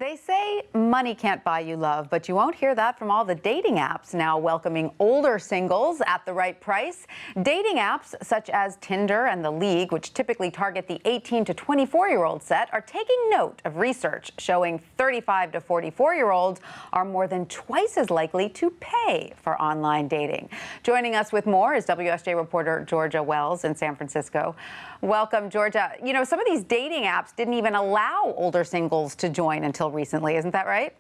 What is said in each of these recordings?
They say money can't buy you love, but you won't hear that from all the dating apps now welcoming older singles at the right price. Dating apps such as Tinder and The League, which typically target the 18 to 24-year-old set, are taking note of research showing 35 to 44-year-olds are more than twice as likely to pay for online dating. Joining us with more is WSJ reporter Georgia Wells in San Francisco. Welcome, Georgia. You know, some of these dating apps didn't even allow older singles to join until recently. Isn't that right?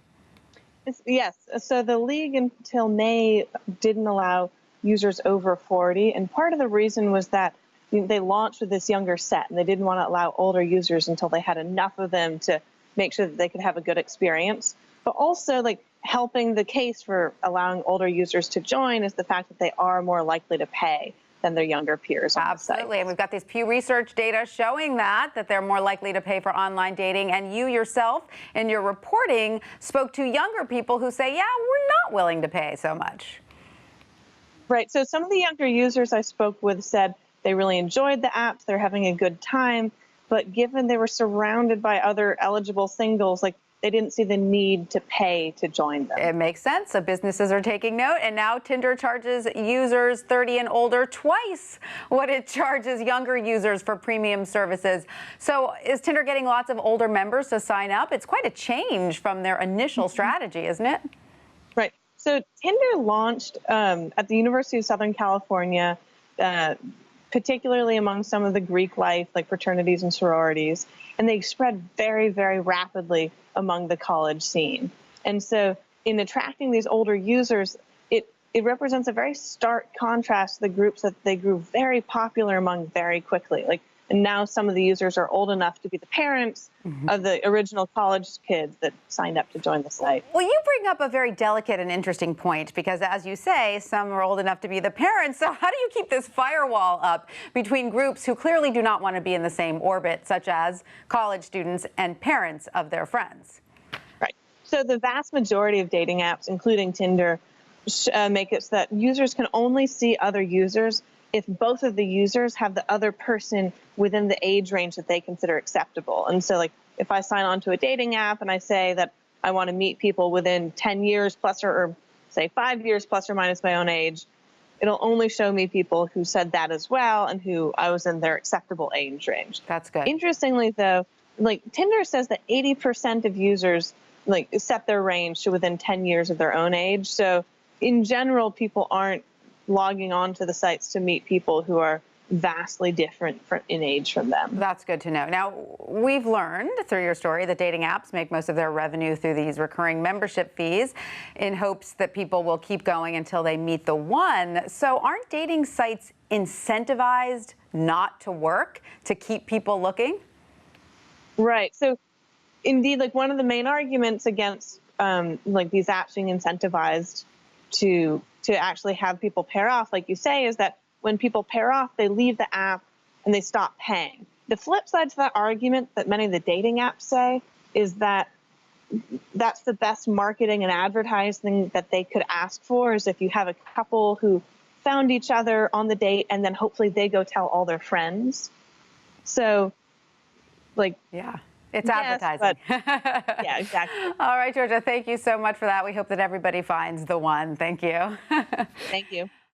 Yes. So the League until May didn't allow users over 40. And part of the reason was that they launched with this younger set and they didn't want to allow older users until they had enough of them to make sure that they could have a good experience. But also, like, helping the case for allowing older users to join is the fact that they are more likely to pay than their younger peers on Absolutely. the site. And we've got this Pew Research data showing that they're more likely to pay for online dating. And you yourself, in your reporting, spoke to younger people who say, yeah, we're not willing to pay so much. Right. So some of the younger users I spoke with said they really enjoyed the apps, they're having a good time, but given they were surrounded by other eligible singles, like, they didn't see the need to pay to join them. It makes sense. So businesses are taking note. And now Tinder charges users 30 and older twice what it charges younger users for premium services. So is Tinder getting lots of older members to sign up? It's quite a change from their initial strategy, isn't it? Right. So Tinder launched at the University of Southern California, particularly among some of the Greek life, like fraternities and sororities, and they spread very, very rapidly among the college scene. And so in attracting these older users, it represents a very stark contrast to the groups that they grew very popular among very quickly. Like, and now some of the users are old enough to be the parents of the original college kids that signed up to join the site. Well, you bring up a very delicate and interesting point because, as you say, some are old enough to be the parents. So how do you keep this firewall up between groups who clearly do not want to be in the same orbit, such as college students and parents of their friends? Right. So the vast majority of dating apps, including Tinder, make it so that users can only see other users if both of the users have the other person within the age range that they consider acceptable. And so, like, if I sign on to a dating app and I say that I want to meet people within 10 years plus or say 5 years plus or minus my own age, it'll only show me people who said that as well and who I was in their acceptable age range. That's good. Interestingly, though, like, Tinder says that 80% of users set their range to within 10 years of their own age. So in general, people aren't logging on to the sites to meet people who are vastly different in age from them. That's good to know. Now, we've learned through your story that dating apps make most of their revenue through these recurring membership fees in hopes that people will keep going until they meet the one. So aren't dating sites incentivized not to work to keep people looking? Right. So indeed, like, one of the main arguments against like these apps being incentivized to actually have people pair off, like you say, is that when people pair off, they leave the app and they stop paying. The flip side to that argument that many of the dating apps say is that that's the best marketing and advertising that they could ask for, is if you have a couple who found each other on the date and then hopefully they go tell all their friends. So, like, yeah. It's yes, advertising. Yeah, exactly. All right, Georgia, thank you so much for that. We hope that everybody finds the one. Thank you. Thank you.